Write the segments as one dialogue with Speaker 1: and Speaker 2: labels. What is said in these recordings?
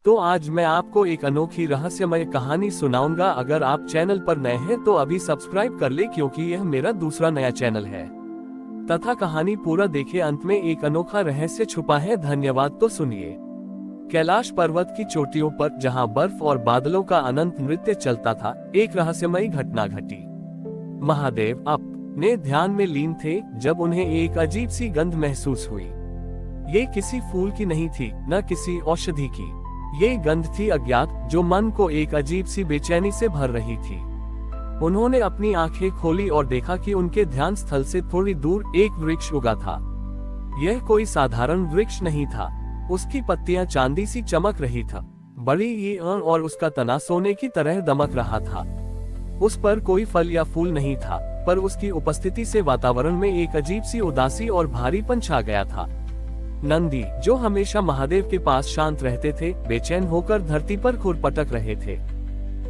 Speaker 1: तो आज मैं आपको एक अनोखी रहस्यमय कहानी सुनाऊंगा। अगर आप चैनल पर नए हैं तो अभी सब्सक्राइब कर ले, क्योंकि यह मेरा दूसरा नया चैनल है। तथा कहानी पूरा देखे, अंत में एक अनोखा रहस्य छुपा है। धन्यवाद। तो सुनिए। कैलाश पर्वत की चोटियों पर, जहां बर्फ और बादलों का अनंत नृत्य चलता था, एक रहस्यमयी घटना घटी। महादेव अपने ध्यान में लीन थे जब उन्हें एक अजीब सी गंध महसूस हुई। ये किसी फूल की नहीं थी, न किसी औषधि की। ये गंध थी अज्ञात, जो मन को एक अजीब सी बेचैनी से भर रही थी। उन्होंने अपनी आंखें खोली और देखा कि उनके ध्यान स्थल से थोड़ी दूर एक वृक्ष उगा था। यह कोई साधारण वृक्ष नहीं था। उसकी पत्तियां चांदी सी चमक रही था, बड़ी ही और उसका तना सोने की तरह दमक रहा था। उस पर कोई फल या फूल नहीं था, पर उसकी उपस्थिति से वातावरण में एक अजीब सी उदासी और भारीपन छा गया था। नंदी, जो हमेशा महादेव के पास शांत रहते थे, बेचैन होकर धरती पर खुरपटक रहे थे।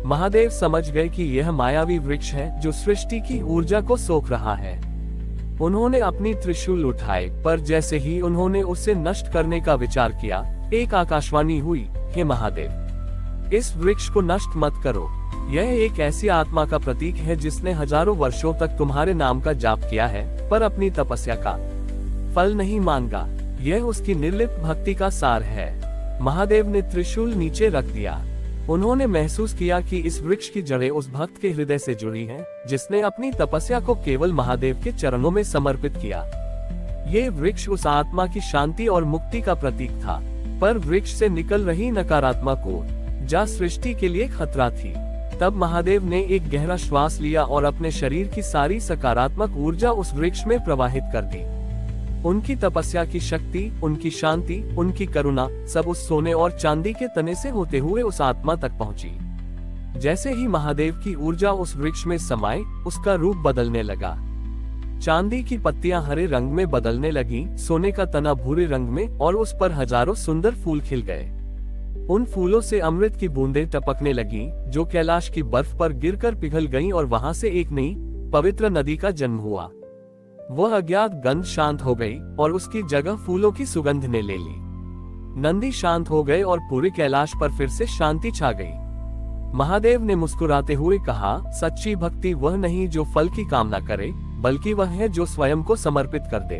Speaker 1: महादेव समझ गए कि यह मायावी वृक्ष है जो सृष्टि की ऊर्जा को सोख रहा है। उन्होंने अपनी त्रिशूल उठाए, पर जैसे ही उन्होंने उसे नष्ट करने का विचार किया, एक आकाशवाणी हुई, हे महादेव, इस वृक्ष को नष्ट मत करो। यह एक ऐसी आत्मा का प्रतीक है जिसने हजारों वर्षों तक तुम्हारे नाम का जाप किया है, पर अपनी तपस्या का फल नहीं मांगा। यह उसकी निर्लिप्त भक्ति का सार है। महादेव ने त्रिशूल नीचे रख दिया। उन्होंने महसूस किया कि इस वृक्ष की जड़ें उस भक्त के हृदय से जुड़ी हैं, जिसने अपनी तपस्या को केवल महादेव के चरणों में समर्पित किया। ये वृक्ष उस आत्मा की शांति और मुक्ति का प्रतीक था, पर वृक्ष से निकल रही नकारात्मक ऊर्जा सृष्टि के लिए खतरा थी। तब महादेव ने एक गहरा श्वास लिया और अपने शरीर की सारी सकारात्मक ऊर्जा उस वृक्ष में प्रवाहित कर दी। उनकी तपस्या की शक्ति, उनकी शांति, उनकी करुणा, सब उस सोने और चांदी के तने से होते हुए उस आत्मा तक पहुंची। जैसे ही महादेव की ऊर्जा उस वृक्ष में समाई, उसका रूप बदलने लगा। चांदी की पत्तियां हरे रंग में बदलने लगी, सोने का तना भूरे रंग में, और उस पर हजारों सुंदर फूल खिल गए। उन फूलों से अमृत की बूंदें टपकने लगी, जो कैलाश की बर्फ पर गिरकर पिघल गईं, और वहां से एक नई पवित्र नदी का जन्म हुआ। वह अज्ञात गंध शांत हो गई और उसकी जगह फूलों की सुगंध ने ले ली। नंदी शांत हो गए और पूरे कैलाश पर फिर से शांति छा गई। महादेव ने मुस्कुराते हुए कहा, सच्ची भक्ति वह नहीं जो फल की कामना करे, बल्कि वह है जो स्वयं को समर्पित कर दे।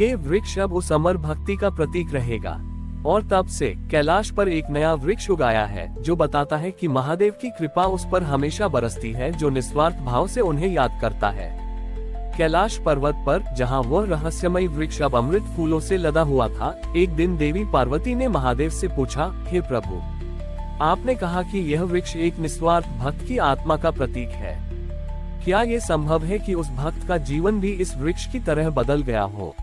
Speaker 1: ये वृक्ष अब उस अमर भक्ति का प्रतीक रहेगा। और तब से कैलाश पर एक नया वृक्ष उगाया है, जो बताता है कि महादेव की कृपा उस पर हमेशा बरसती है, जो निस्वार्थ भाव से उन्हें याद करता है। कैलाश पर्वत पर, जहां वह रहस्यमय वृक्ष अब अमृत फूलों से लदा हुआ था, एक दिन देवी पार्वती ने महादेव से पूछा, हे प्रभु, आपने कहा कि यह वृक्ष एक निस्वार्थ भक्त की आत्मा का प्रतीक है। क्या ये संभव है कि उस भक्त का जीवन भी इस वृक्ष की तरह बदल गया हो?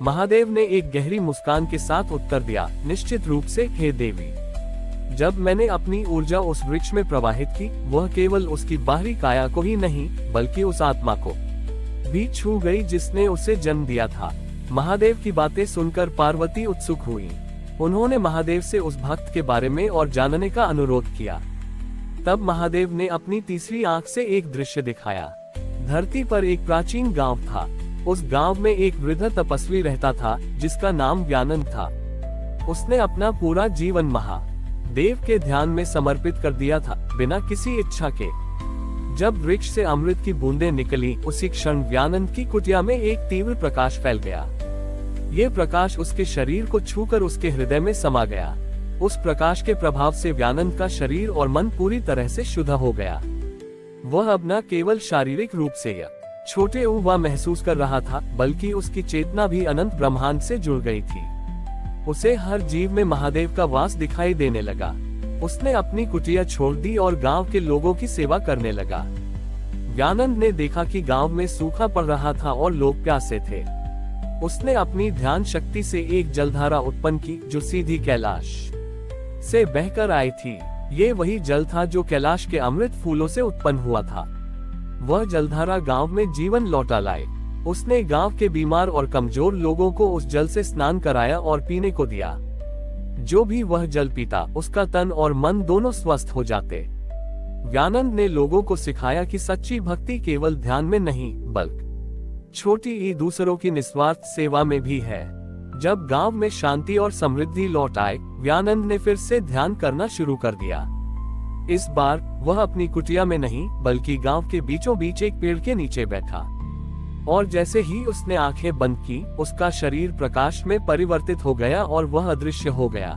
Speaker 1: महादेव ने एक गहरी मुस्कान के साथ उत्तर दिया, निश्चित रूप से, हे देवी। जब मैंने अपनी ऊर्जा उस वृक्ष में प्रवाहित की, वह केवल उसकी बाहरी काया को ही नहीं, बल्कि उस आत्मा को भी छू गई जिसने उसे जन्म दिया था। महादेव की बातें सुनकर पार्वती उत्सुक हुई। उन्होंने महादेव से उस भक्त के बारे में और जानने का अनुरोध किया। तब महादेव ने अपनी तीसरी आंख से एक दृश्य दिखाया। धरती पर एक प्राचीन गांव था। उस गांव में एक वृद्ध तपस्वी रहता था, जिसका नाम व्यानंद था। उसने अपना पूरा जीवन महादेव के ध्यान में समर्पित कर दिया था, बिना किसी इच्छा के। जब वृक्ष से अमृत की बूंदें निकली, उसी क्षण व्यानंद की कुटिया में एक तीव्र प्रकाश फैल गया। ये प्रकाश उसके शरीर को छूकर उसके हृदय में समा गया। उस प्रकाश के प्रभाव से व्यानंद का शरीर और मन पूरी तरह से शुद्ध हो गया। वह अब न केवल शारीरिक रूप से या छोटे हुआ महसूस कर रहा था, बल्कि उसकी चेतना भी अनंत ब्रह्मांड से जुड़ गई थी। उसे हर जीव में महादेव का वास दिखाई देने लगा। उसने अपनी कुटिया छोड़ दी और गांव के लोगों की सेवा करने लगा। व्यानंद ने देखा कि गांव में सूखा पड़ रहा था और लोग प्यासे थे। उसने अपनी ध्यान शक्ति से एक जलधारा उत्पन्न की, जो सीधी कैलाश से बहकर आई थी। ये वही जल था जो कैलाश के अमृत फूलों से उत्पन्न हुआ था। वह जलधारा गांव में जीवन लौटा लाए। उसने गांव के बीमार और कमजोर लोगों को उस जल से स्नान कराया और पीने को दिया। जो भी वह जल पीता, उसका तन और मन दोनों स्वस्थ हो जाते। व्यानंद ने लोगों को सिखाया कि सच्ची भक्ति केवल ध्यान में नहीं, बल्कि छोटी ही दूसरों की निस्वार्थ सेवा में भी है। जब गांव में शांति और समृद्धि लौट आए, व्यानंद ने फिर से ध्यान करना शुरू कर दिया। इस बार वह अपनी कुटिया में नहीं बल्कि गांव के बीचों बीच एक पेड़ के नीचे बैठा, और जैसे ही उसने आंखें बंद की, उसका शरीर प्रकाश में परिवर्तित हो गया और वह अदृश्य हो गया।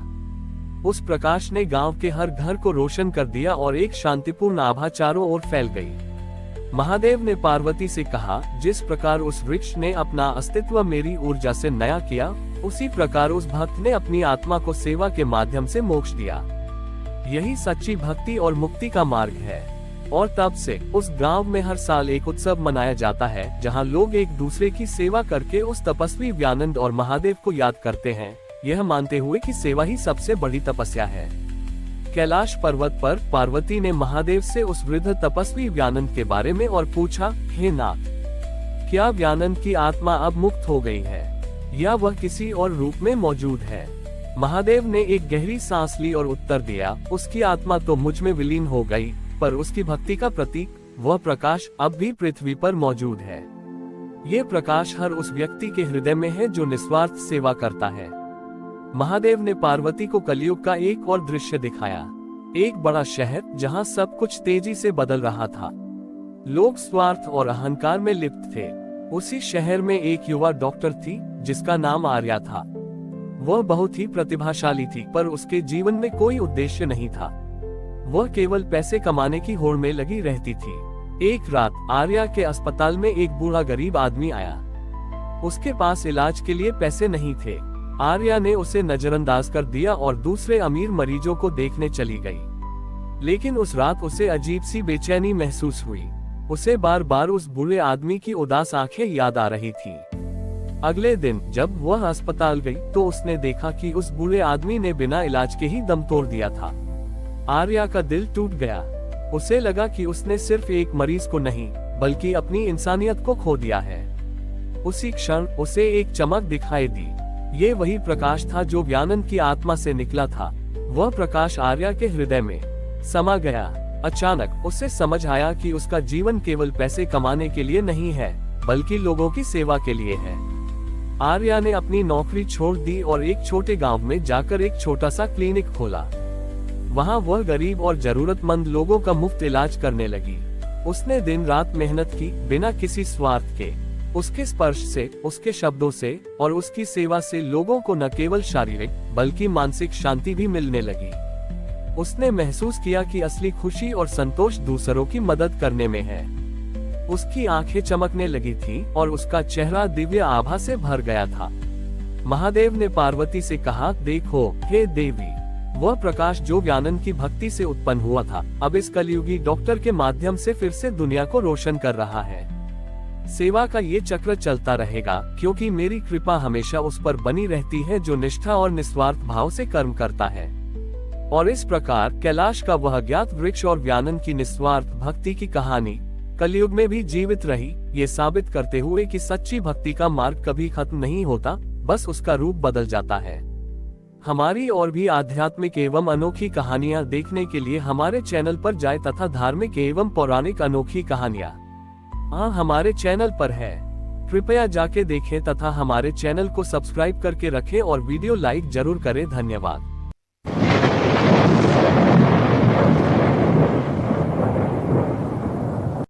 Speaker 1: उस प्रकाश ने गांव के हर घर को रोशन कर दिया और एक शांतिपूर्ण आभा चारों ओर फैल गई। महादेव ने पार्वती से कहा, जिस प्रकार उस वृक्ष ने अपना अस्तित्व मेरी ऊर्जा से नया किया, उसी प्रकार उस भक्त ने अपनी आत्मा को सेवा के माध्यम से मोक्ष दिया। यही सच्ची भक्ति और मुक्ति का मार्ग है। और तब से उस गांव में हर साल एक उत्सव मनाया जाता है, जहां लोग एक दूसरे की सेवा करके उस तपस्वी व्यानंद और महादेव को याद करते हैं, यह मानते हुए कि सेवा ही सबसे बड़ी तपस्या है। कैलाश पर्वत पर पार्वती ने महादेव से उस वृद्ध तपस्वी व्यानंद के बारे में और पूछा, हे नाथ, क्या व्यानंद की आत्मा अब मुक्त हो गई है या वह किसी और रूप में मौजूद है? महादेव ने एक गहरी सांस ली और उत्तर दिया, उसकी आत्मा तो मुझ में विलीन हो गई, पर उसकी भक्ति का प्रतीक, वह प्रकाश अब भी पृथ्वी पर मौजूद है। ये प्रकाश हर उस व्यक्ति के हृदय में है जो निस्वार्थ सेवा करता है। महादेव ने पार्वती को कलयुग का एक और दृश्य दिखाया। एक बड़ा शहर जहां सब कुछ तेजी से बदल रहा था। लोग स्वार्थ और अहंकार में लिप्त थे। उसी शहर में एक युवा डॉक्टर थी जिसका नाम आर्या था। वह बहुत ही प्रतिभाशाली थी, पर उसके जीवन में कोई उद्देश्य नहीं था। वह केवल पैसे कमाने की होड़ में लगी रहती थी। एक रात आर्या के अस्पताल में एक बूढ़ा गरीब आदमी आया। उसके पास इलाज के लिए पैसे नहीं थे। आर्या ने उसे नजरअंदाज कर दिया और दूसरे अमीर मरीजों को देखने चली गई। लेकिन उस रात उसे अजीब सी बेचैनी महसूस हुई। उसे बार बार उस बूढ़े आदमी की उदास आंखें याद आ रही थी। अगले दिन जब वह अस्पताल गई तो उसने देखा कि उस बूढ़े आदमी ने बिना इलाज के ही दम तोड़ दिया था। आर्या का दिल टूट गया। उसे लगा कि उसने सिर्फ एक मरीज को नहीं बल्कि अपनी इंसानियत को खो दिया है। उसी क्षण उसे एक चमक दिखाई दी। ये वही प्रकाश था जो व्यानंद की आत्मा से निकला था। वह प्रकाश आर्या के हृदय में समा गया। अचानक उसे समझ आया कि उसका जीवन केवल पैसे कमाने के लिए नहीं है, बल्कि लोगों की सेवा के लिए है। आर्या ने अपनी नौकरी छोड़ दी और एक छोटे गांव में जाकर एक छोटा सा क्लिनिक खोला। वहां वह गरीब और जरूरतमंद लोगों का मुफ्त इलाज करने लगी। उसने दिन रात मेहनत की, बिना किसी स्वार्थ के। उसके स्पर्श से, उसके शब्दों से और उसकी सेवा से लोगों को न केवल शारीरिक बल्कि मानसिक शांति भी मिलने लगी। उसने महसूस किया कि असली खुशी और संतोष दूसरों की मदद करने में है। उसकी आंखें चमकने लगी थी और उसका चेहरा दिव्य आभा से भर गया था। महादेव ने पार्वती से कहा, देखो हे देवी, वह प्रकाश जो व्यानंद की भक्ति से उत्पन्न हुआ था, अब इस कलयुगी डॉक्टर के माध्यम से फिर से दुनिया को रोशन कर रहा है। सेवा का ये चक्र चलता रहेगा, क्योंकि मेरी कृपा हमेशा उस पर बनी रहती है जो निष्ठा और निस्वार्थ भाव से कर्म करता है। और इस प्रकार कैलाश का वह ज्ञात वृक्ष और व्यानंद की निस्वार्थ भक्ति की कहानी कलयुग में भी जीवित रही, ये साबित करते हुए कि सच्ची भक्ति का मार्ग कभी खत्म नहीं होता, बस उसका रूप बदल जाता है। हमारी और भी आध्यात्मिक एवं अनोखी कहानियां देखने के लिए हमारे चैनल पर जाएं तथा धार्मिक एवं पौराणिक अनोखी कहानियां हमारे चैनल पर है। कृपया जाके देखें तथा हमारे चैनल को सब्सक्राइब करके रखें और वीडियो लाइक जरूर करें। धन्यवाद।